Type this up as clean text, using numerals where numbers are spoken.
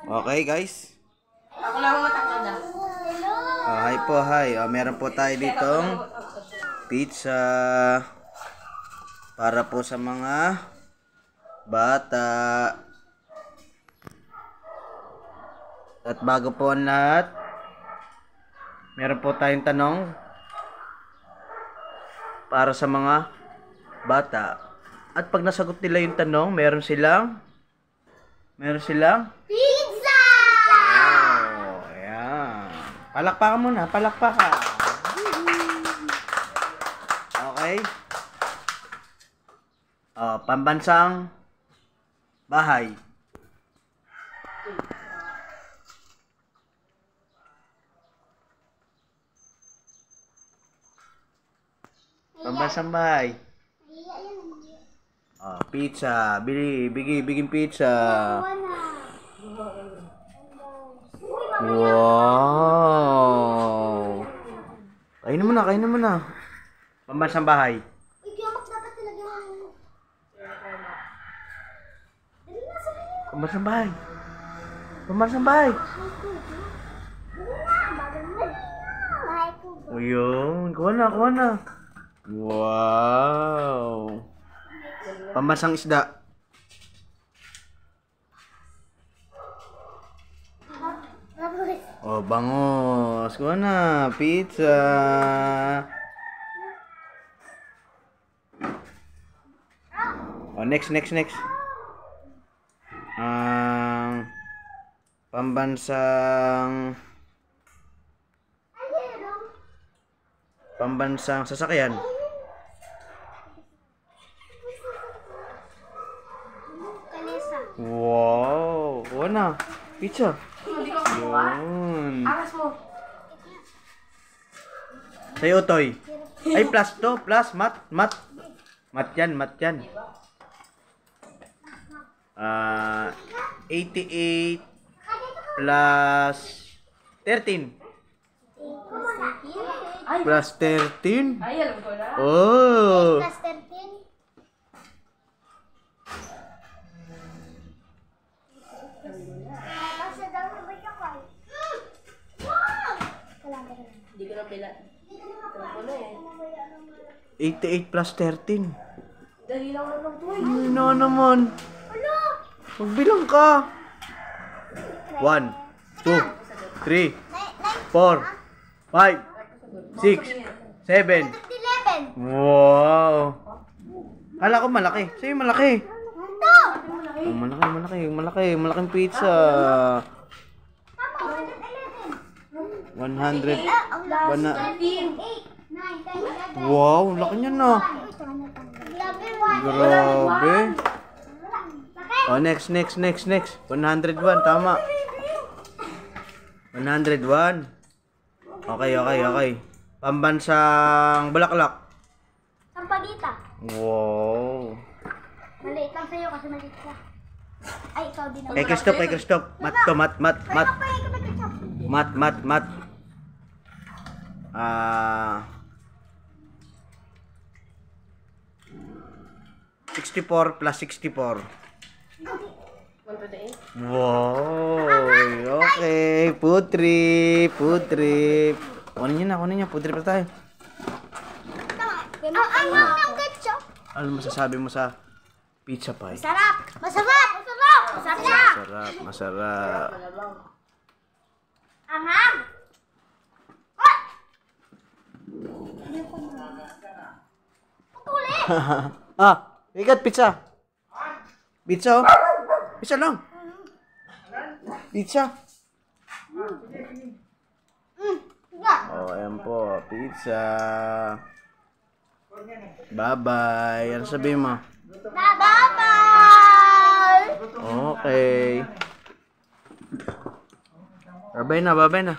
Okay, guys. Ako lang matangkad na. Hi po, hi. Meron po tayo ditong pizza para po sa mga bata. At bago po ang lahat, meron po tayong tanong para sa mga bata. At pag nasagot nila yung tanong, meron silang Pizza! oh, ayan. Palakpakan muna, palakpakan. Okay. Pambansang bahay. Pambansang bahay. Pizza. Biging pizza. Wow. Kainin mo na. Pambansang bahay. Pambansang bahay. Pambansang bahay. O yun. Kuha na. Wow. Pambansang isda. Bangos. Kuha na. Pizza. Next. Pambansang sasakyan. Wow. Kuha na. Pizza. Yun. Aras mo. Sa'yo, Toy. Ay, plus to. Plus. Mat yan. 88 plus 13. Plus 13? Ay, alam ko na. Oh! Plus 13. Hindi ko na pila. Alam ko na eh. 88 plus 13. Dali lang naman to eh. Ay na naman. Magbilang ka. 1, 2, 3, 4, 5, 6, 7. 11. Wow. Kala ko malaki. Sa'yo malaki. Ito. Malaking pizza. 100. 13. 8, 9, 10, 11. Wow, laki niya na. Grabe. Next. 101, tama. 101. Okay. Pambansang Bulaklak. Sampagita. Wow. Maliit lang sa'yo kasi maliit ka. Ay, ikaw din naman. Kay Christoph. Mat. 64 plus 64. 128. Wow. Okay. Food trip. Kunin niya. Food trip na tayo. Ang ketchup. Ano masasabi mo sa pizza pie? Masarap. Masarap. Anghang. Ikat pizza. Pizza. Pizza lang. Pizza. Ayan po, pizza. Bye-bye. Ano sabihin mo? Bye-bye. Okay. Bye-bye na.